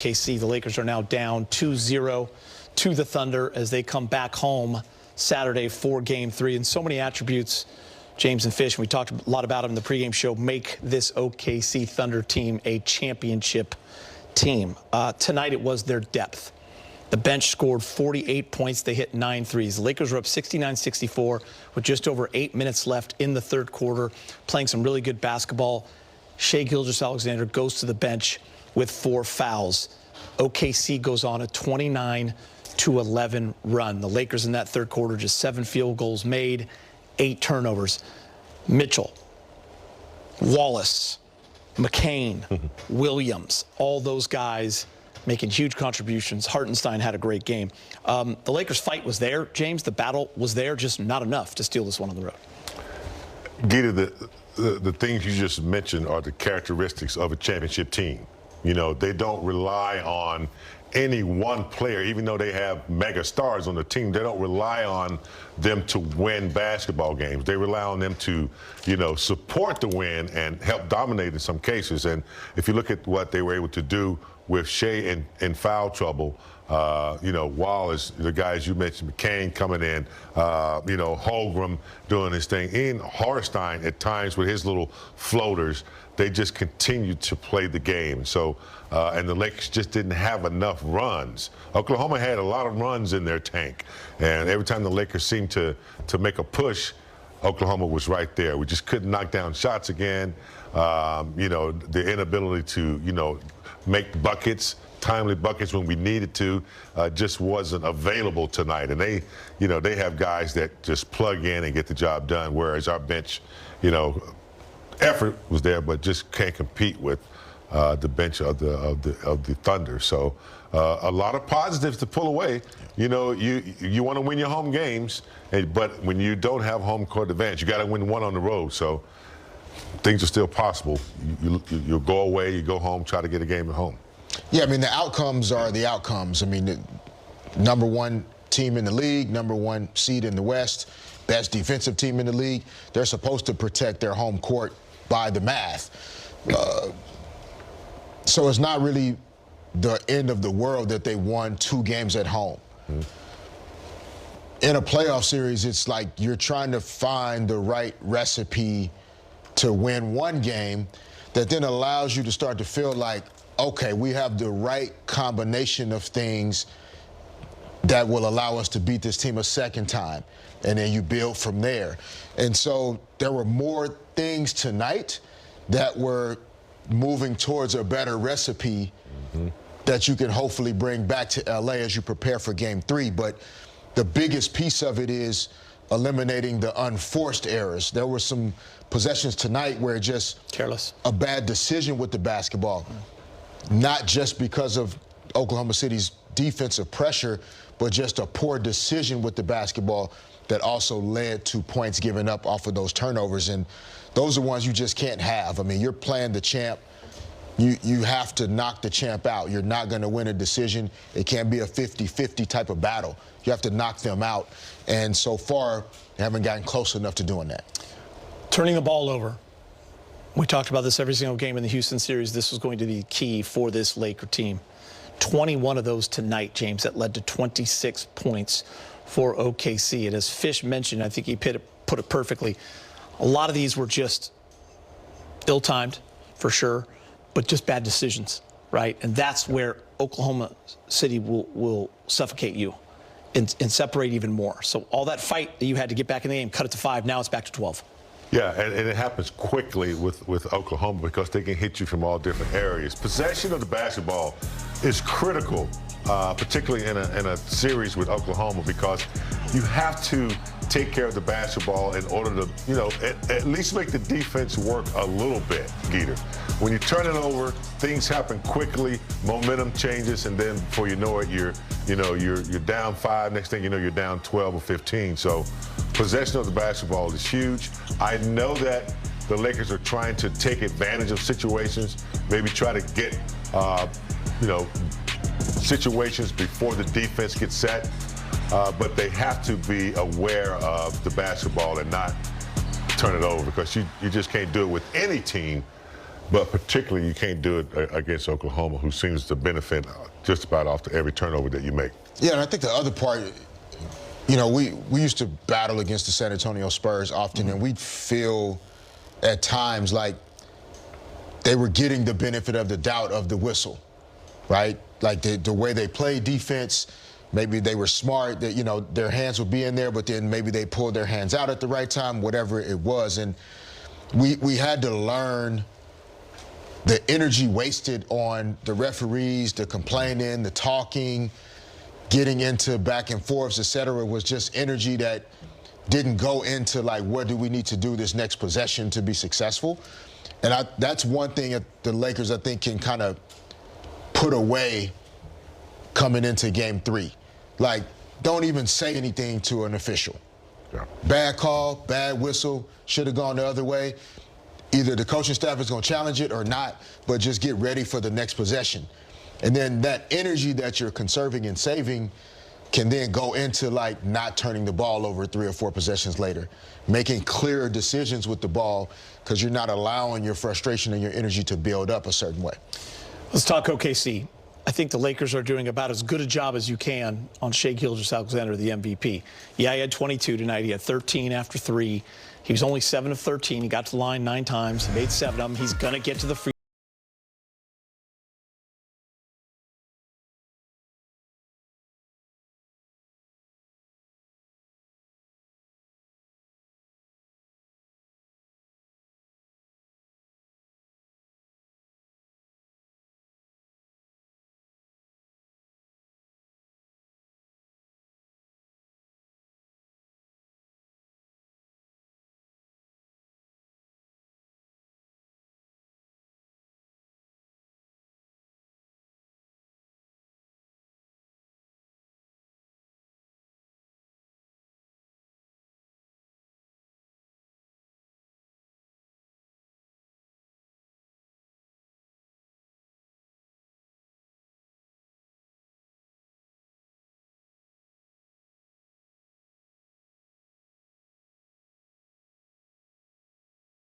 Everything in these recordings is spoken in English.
OKC. The Lakers are now down 2-0 to the Thunder as they come back home Saturday for Game 3. And so many attributes, James and Fish, and we talked a lot about them in the pregame show, make this OKC Thunder team a championship team. Tonight it was their depth. The bench scored 48 points. They hit 9 threes. The Lakers were up 69-64 with just over 8 minutes left in the third quarter, playing some really good basketball. Shai Gilgeous-Alexander goes to the bench with 4 fouls. OKC goes on a 29-11 run. The Lakers in that third quarter, just 7 field goals made, 8 turnovers. Mitchell, Wallace, McCain, Williams, all those guys making huge contributions. Hartenstein had a great game. The Lakers' fight was there, James. The battle was there, just not enough to steal this one on the road. Gita, the things you just mentioned are the characteristics of a championship team. You know, they don't rely on any one player, even though they have mega stars on the team. They don't rely on them to win basketball games. They rely on them to, you know, support the win and help dominate in some cases. And if you look at what they were able to do with Shai in foul trouble, you know, Wallace, the guys you mentioned, McCain coming in, you know, Holmgren doing his thing, Ian Hartenstein at times with his little floaters, they just continued to play the game. So, and the Lakers just didn't have enough runs. Oklahoma had a lot of runs in their tank, and every time the Lakers seemed to make a push, Oklahoma was right there. We just couldn't knock down shots again. You know, the inability to, you know, make buckets, timely buckets when we needed to, just wasn't available tonight. And they, you know, they have guys that just plug in and get the job done, whereas our bench, you know, effort was there, but just can't compete with the bench of the Thunder. So a lot of positives to pull away. You know, you want to win your home games, but when you don't have home court advantage, you got to win one on the road. So things are still possible. You'll go away, you go home, try to get a game at home. Yeah, I mean, the outcomes are the outcomes. I mean, the #1 team in the league, #1 seed in the West, best defensive team in the league. They're supposed to protect their home court by the math. So it's not really the end of the world that they won 2 games at home. In a playoff series, it's like you're trying to find the right recipe to win one game that then allows you to start to feel like, okay, we have the right combination of things that will allow us to beat this team a second time. And then you build from there. And so there were more things tonight that were moving towards a better recipe that you can hopefully bring back to LA as you prepare for Game 3. But the biggest piece of it is eliminating the unforced errors. There were some possessions tonight where just careless, a bad decision with the basketball, not just because of Oklahoma City's defensive pressure, but just a poor decision with the basketball that also led to points given up off of those turnovers. And those are ones you just can't have. I mean, you're playing the champ. You have to knock the champ out. You're not going to win a decision. It can't be a 50-50 type of battle. You have to knock them out. And so far, they haven't gotten close enough to doing that. Turning the ball over. We talked about this every single game in the Houston series. This was going to be key for this Laker team. 21 of those tonight, James, that led to 26 points for OKC. And as Fish mentioned, I think he put it perfectly, a lot of these were just ill-timed, for sure, but just bad decisions, right? And that's where Oklahoma City will suffocate you and separate even more. So all that fight that you had to get back in the game, cut it to 5. Now it's back to 12. Yeah, and it happens quickly with Oklahoma because they can hit you from all different areas. Possession of the basketball is critical, particularly in a series with Oklahoma, because you have to take care of the basketball in order to, you know, at least make the defense work a little bit, Geeter. When you turn it over, things happen quickly, momentum changes, and then before you know it, you're down 5. Next thing you know, you're down 12 or 15. So possession of the basketball is huge. I know that the Lakers are trying to take advantage of situations, maybe try to get, you know, situations before the defense gets set. But they have to be aware of the basketball and not turn it over, because you just can't do it with any team But particularly, you can't do it against Oklahoma, who seems to benefit just about off every turnover that you make. Yeah, and I think the other part, you know, we used to battle against the San Antonio Spurs often, and we'd feel at times like they were getting the benefit of the doubt of the whistle, right? Like the way they played defense, maybe they were smart, that, you know, their hands would be in there, but then maybe they pulled their hands out at the right time, whatever it was. And we had to learn the energy wasted on the referees, the complaining, the talking, getting into back and forths, et cetera, was just energy that didn't go into, like, what do we need to do this next possession to be successful? And that's one thing that the Lakers, I think, can kind of put away coming into Game 3. Like, don't even say anything to an official. Yeah. Bad call, bad whistle, should have gone the other way. Either the coaching staff is going to challenge it or not, but just get ready for the next possession. And then that energy that you're conserving and saving can then go into, like, not turning the ball over 3 or 4 possessions later, making clearer decisions with the ball because you're not allowing your frustration and your energy to build up a certain way. Let's talk OKC. I think the Lakers are doing about as good a job as you can on Shai Gilgeous-Alexander, the MVP. Yeah, he had 22 tonight. He had 13 after 3. He was only 7 of 13. He got to the line 9 times. He made 7 of them. He's going to get to the free.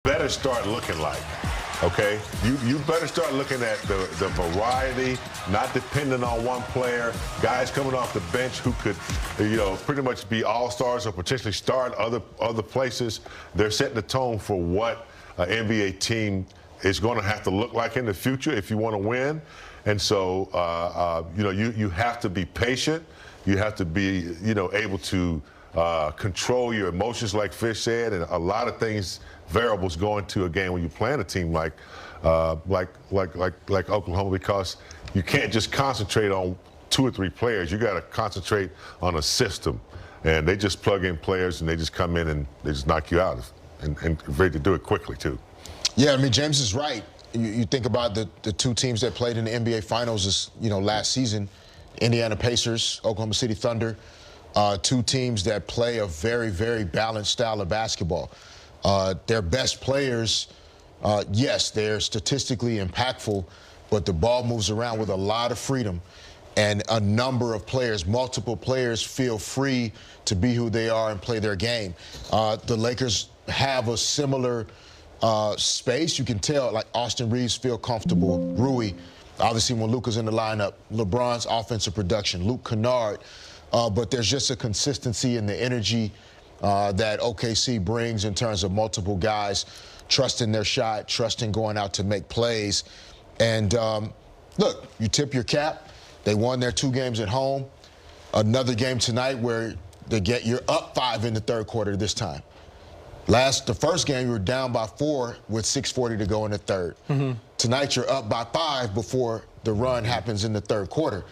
Better start looking like, okay? You better start looking at the variety, not depending on one player. Guys coming off the bench who could, you know, pretty much be all-stars or potentially start other places. They're setting the tone for what an NBA team is going to have to look like in the future if you want to win. And so, you know, you have to be patient. You have to be, you know, able to control your emotions, like Fish said, and a lot of variables go into a game when you're playing a team like Oklahoma, because you can't just concentrate on 2 or 3 players. You got to concentrate on a system, and they just plug in players and they just come in and they just knock you out, and ready to do it quickly too. Yeah, I mean, James is right. You think about the 2 teams that played in the NBA Finals, last season, Indiana Pacers, Oklahoma City Thunder. 2 teams that play a very, very balanced style of basketball. Their best players, yes, they're statistically impactful, but the ball moves around with a lot of freedom. And a number of players, multiple players, feel free to be who they are and play their game. The Lakers have a similar space. You can tell, like, Austin Reeves feel comfortable. Rui, obviously, when Luka's in the lineup. LeBron's offensive production. Luke Kennard. But there's just a consistency in the energy that OKC brings in terms of multiple guys trusting their shot, trusting going out to make plays. And look, you tip your cap. They won their 2 games at home. Another game tonight where you're up 5 in the 3rd quarter this time. The first game, you were down by 4 with 6:40 to go in the 3rd. Mm-hmm. Tonight, you're up by 5 before the run happens in the 3rd quarter.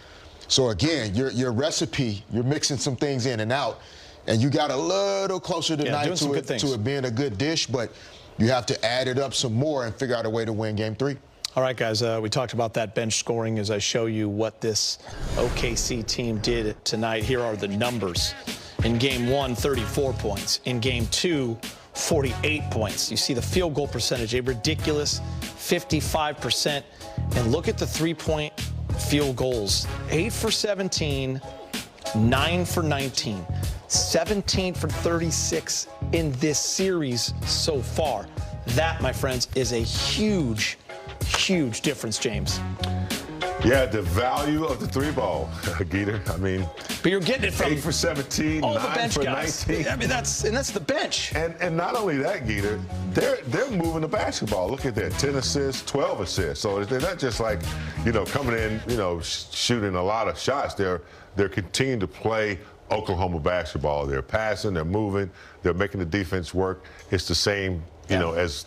So again, your recipe, you're mixing some things in and out, and you got a little closer tonight to it being a good dish, but you have to add it up some more and figure out a way to win Game 3. All right, guys, we talked about that bench scoring as I show you what this OKC team did tonight. Here are the numbers. In Game 1, 34 points. In Game 2, 48 points. You see the field goal percentage, a ridiculous 55%. And look at the 3-point field goals. 8 for 17, 9 for 19, 17 for 36 in this series so far. That, my friends, is a huge huge difference, James. Yeah, the value of the three ball, Geeter. I mean, but you're getting it from 8 for 17, all 9 the bench for guys. 19. I mean, that's the bench. And not only that, Geeter, they're moving the basketball. Look at that, 10 assists, 12 assists. So they're not just like, coming in, shooting a lot of shots. They're continuing to play Oklahoma basketball. They're passing, they're moving, they're making the defense work. It's the same, as